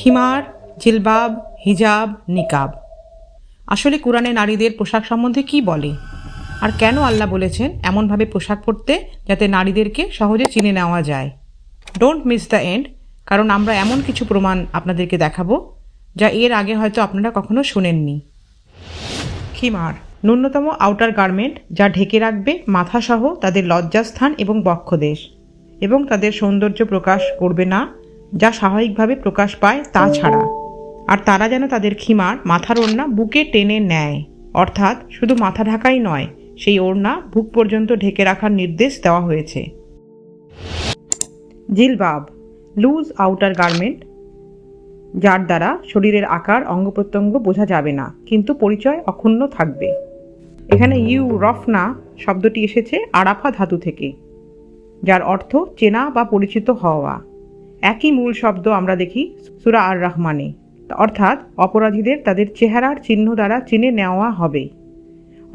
খিমার, জিলবাব, হিজাব, নিকাব। আসলে কোরআনে নারীদের পোশাক সম্বন্ধে কি বলে, আর কেন আল্লাহ বলেছেন এমনভাবে পোশাক পরতে যাতে নারীদেরকে সহজে চিনে নেওয়া যায়? ডোন্ট মিস দ্য এন্ড, কারণ আমরা এমন কিছু প্রমাণ আপনাদেরকে দেখাবো যা এর আগে হয়তো আপনারা কখনো শোনেননি। খিমার ন্যূনতম আউটার গার্মেন্ট যা ঢেকে রাখবে মাথাসহ তাদের লজ্জাস্থান এবং বক্ষদেশ, এবং তাদের সৌন্দর্য প্রকাশ করবে না যা স্বাভাবিকভাবে প্রকাশ পায় তা ছাড়া। আর তারা যেন তাদের খিমার, মাথার ওড়না বুকে টেনে নেয়, অর্থাৎ শুধু মাথা ঢাকাই নয়, সেই ওড়না বুক পর্যন্ত ঢেকে রাখার নির্দেশ দেওয়া হয়েছে। জিলবাব লুজ আউটার গার্মেন্ট যার দ্বারা শরীরের আকার, অঙ্গ প্রত্যঙ্গ বোঝা যাবে না কিন্তু পরিচয় অক্ষুণ্ণ থাকবে। এখানে রফনা শব্দটি এসেছে আরাফা ধাতু থেকে, যার অর্থ চেনা বা পরিচিত হওয়া। একই মূল শব্দ আমরা দেখি সূরা আর রহমানে, অর্থাৎ অপরাধীদের তাদের চেহারার চিহ্ন দ্বারা চিনে নেওয়া হবে।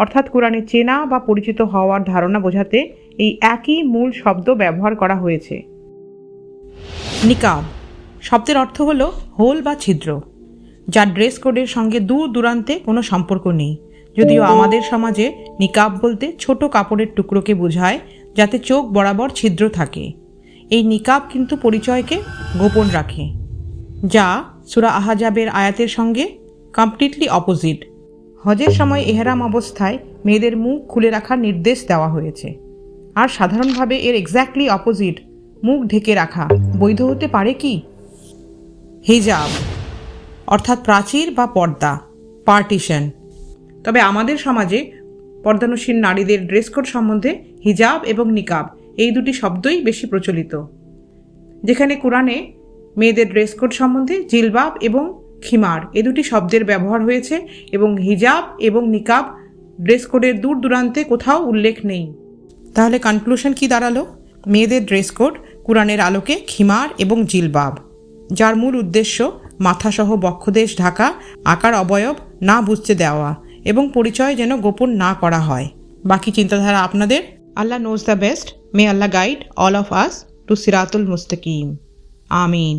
অর্থাৎ কোরআনে চেনা বা পরিচিত হওয়ার ধারণা বোঝাতে এই একই মূল শব্দ ব্যবহার করা হয়েছে। নিকাব শব্দের অর্থ হলো হোল বা ছিদ্র, যার ড্রেস কোডের সঙ্গে দূর দূরান্তে কোনো সম্পর্ক নেই, যদিও আমাদের সমাজে নিকাব বলতে ছোট কাপড়ের টুকরোকে বোঝায় যাতে চোখ বরাবর ছিদ্র থাকে। এই নিকাব কিন্তু পরিচয়কে গোপন রাখে, যা সূরা আহজাবের আয়াতের সঙ্গে কমপ্লিটলি অপোজিট। হজের সময় এহরাম অবস্থায় মেয়েদের মুখ খুলে রাখার নির্দেশ দেওয়া হয়েছে, আর সাধারণভাবে এর এক্স্যাক্টলি অপোজিট, মুখ ঢেকে রাখা, বৈধ হতে পারে কি? হিজাব অর্থাৎ প্রাচীর বা পর্দা, পার্টিশন। তবে আমাদের সমাজে পর্দানসীন নারীদের ড্রেস কোড সম্বন্ধে হিজাব এবং নিকাব এই দুটি শব্দই বেশি প্রচলিত। যেখানে কোরআনে মেয়েদের ড্রেস কোড সম্বন্ধে জিলবাব এবং খিমার এ দুটি শব্দের ব্যবহার হয়েছে, এবং হিজাব এবং নিকাব ড্রেস কোডের দূর দূরান্তে কোথাও উল্লেখ নেই। তাহলে কনক্লুশন কি দাঁড়ালো? মেয়েদের ড্রেস কোড কোরআনের আলোকে খিমার এবং জিলবাব, যার মূল উদ্দেশ্য মাথাসহ বক্ষদেশ ঢাকা, আকার অবয়ব না বুঝতে দেওয়া এবং পরিচয় যেন গোপন না করা হয়। বাকি চিন্তাধারা আপনাদের। Allah knows the best. May Allah guide all of us to সিরাতুল মুস্তাকিম। আমিন।